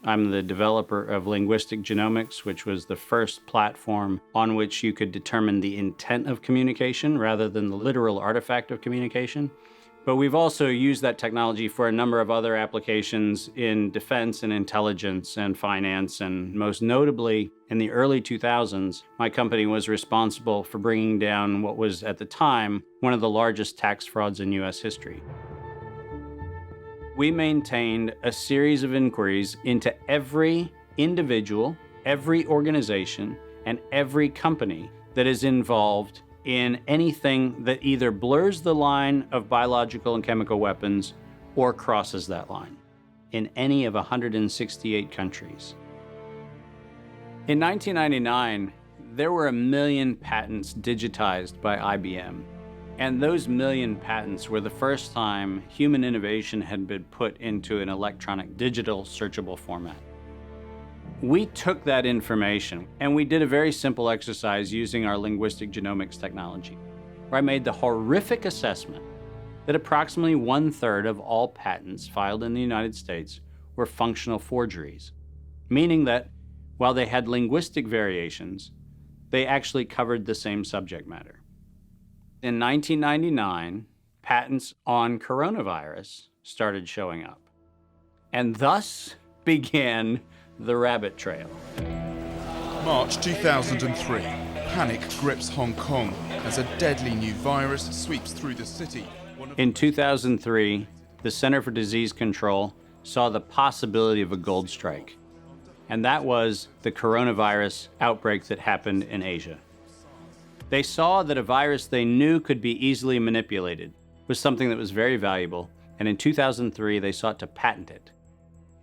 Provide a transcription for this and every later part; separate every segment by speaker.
Speaker 1: I'm the developer of linguistic genomics, which was the first platform on which you could determine the intent of communication rather than the literal artifact of communication. But we've also used that technology for a number of other applications in defense and intelligence and finance, and most notably, in the early 2000s, my company was responsible for bringing down what was, at the time, one of the largest tax frauds in US history. We maintained a series of inquiries into every individual, every organization, and every company that is involved in anything that either blurs the line of biological and chemical weapons or crosses that line in any of 168 countries. In 1999, there were 1 million patents digitized by IBM. And those 1 million patents were the first time human innovation had been put into an electronic digital searchable format. We took that information and we did a very simple exercise using our linguistic genomics technology, where I made the horrific assessment that approximately 1/3 of all patents filed in the United States were functional forgeries, meaning that while they had linguistic variations, they actually covered the same subject matter. In 1999, patents on coronavirus started showing up, and thus began the rabbit trail.
Speaker 2: March 2003, panic grips Hong Kong as a deadly new virus sweeps through the city.
Speaker 1: In 2003, the Center for Disease Control saw the possibility of a gold strike, and that was the coronavirus outbreak that happened in Asia. They saw that a virus they knew could be easily manipulated was something that was very valuable, and in 2003 they sought to patent it.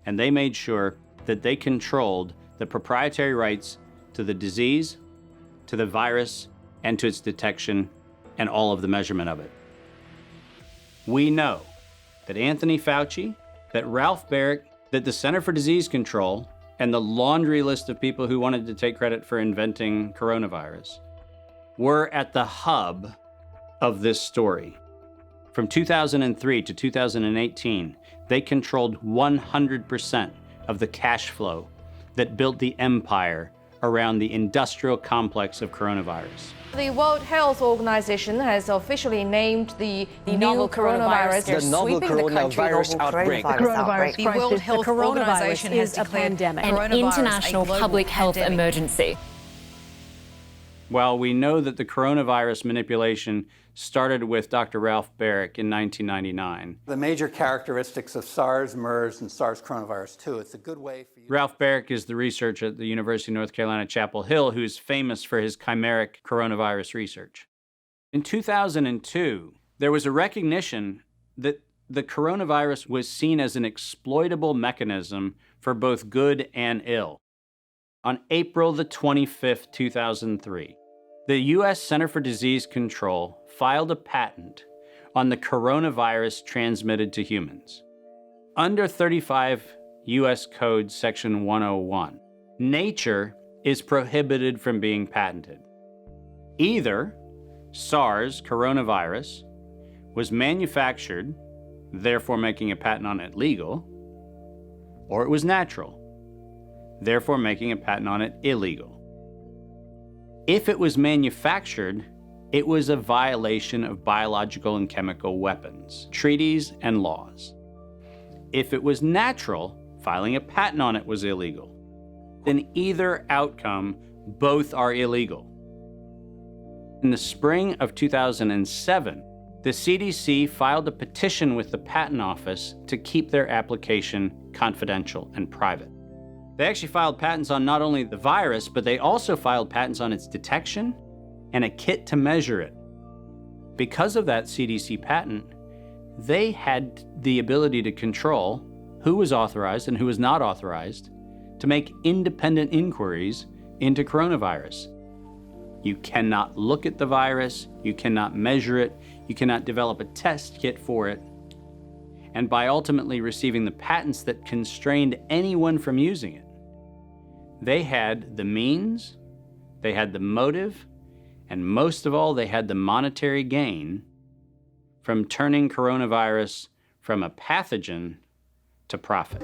Speaker 1: And they made sure that they controlled the proprietary rights to the disease, to the virus, and to its detection, and all of the measurement of it. We know that Anthony Fauci, that Ralph Baric, that the Center for Disease Control, and the laundry list of people who wanted to take credit for inventing coronavirus were at the hub of this story. From 2003 to 2018, they controlled 100% of the cash flow that built the empire around the industrial complex of coronavirus.
Speaker 3: The World Health Organization has officially named the novel coronavirus
Speaker 4: the novel coronavirus outbreak.
Speaker 3: The World Health Organization has declared
Speaker 5: an international public health emergency.
Speaker 1: While we know that the coronavirus manipulation started with Dr. Ralph Baric in 1999.
Speaker 6: The major characteristics of SARS, MERS, and SARS coronavirus 2. It's a good way for you.
Speaker 1: Ralph Baric is the researcher at the University of North Carolina, Chapel Hill, who's famous for his chimeric coronavirus research. In 2002, there was a recognition that the coronavirus was seen as an exploitable mechanism for both good and ill. On April the 25th, 2003, the U.S. Center for Disease Control filed a patent on the coronavirus transmitted to humans. Under 35 U.S. Code Section 101, nature is prohibited from being patented. Either SARS coronavirus was manufactured, therefore making a patent on it legal, or it was natural, therefore making a patent on it illegal. If it was manufactured, it was a violation of biological and chemical weapons, treaties, and laws. If it was natural, filing a patent on it was illegal. In either outcome, both are illegal. In the spring of 2007, the CDC filed a petition with the Patent Office to keep their application confidential and private. They actually filed patents on not only the virus, but they also filed patents on its detection and a kit to measure it. Because of that CDC patent, they had the ability to control who was authorized and who was not authorized to make independent inquiries into coronavirus. You cannot look at the virus, you cannot measure it, you cannot develop a test kit for it. And by ultimately receiving the patents that constrained anyone from using it, they had the means, they had the motive, and most of all, they had the monetary gain from turning coronavirus from a pathogen to profit.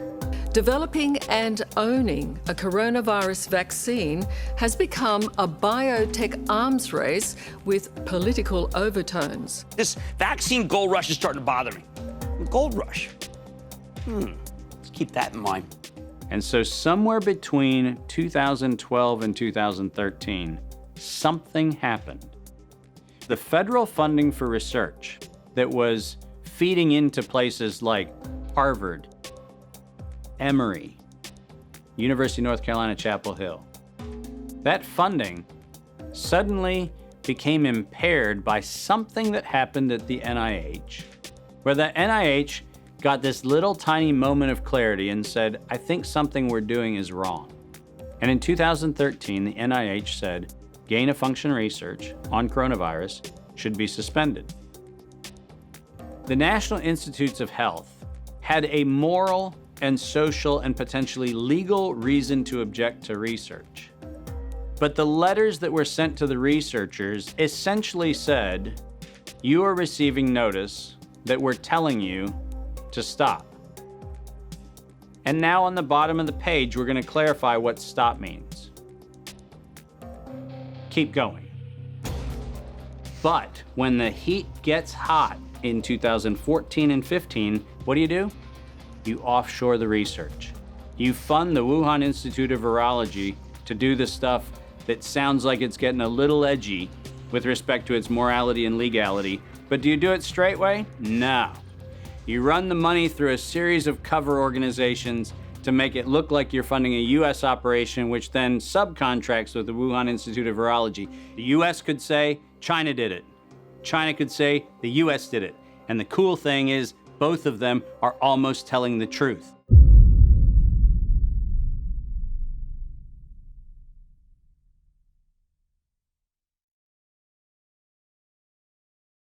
Speaker 7: Developing and owning a coronavirus vaccine has become a biotech arms race with political overtones.
Speaker 4: This vaccine gold rush is starting to bother me. Gold rush. Let's keep that in mind.
Speaker 1: And so somewhere between 2012 and 2013, something happened. The federal funding for research that was feeding into places like Harvard, Emory, University of North Carolina, Chapel Hill, that funding suddenly became impaired by something that happened at the NIH, where the NIH got this little tiny moment of clarity and said, I think something we're doing is wrong. And in 2013, the NIH said, gain-of-function research on coronavirus should be suspended. The National Institutes of Health had a moral and social and potentially legal reason to object to research. But the letters that were sent to the researchers essentially said, you are receiving notice that we're telling you to stop. And now on the bottom of the page, we're going to clarify what stop means. Keep going. But when the heat gets hot in 2014 and 15, what do? You offshore the research. You fund the Wuhan Institute of Virology to do the stuff that sounds like it's getting a little edgy with respect to its morality and legality. But do you do it straight way? No. You run the money through a series of cover organizations to make it look like you're funding a U.S. operation, which then subcontracts with the Wuhan Institute of Virology. The U.S. could say, China did it. China could say, the U.S. did it. And the cool thing is, both of them are almost telling the truth.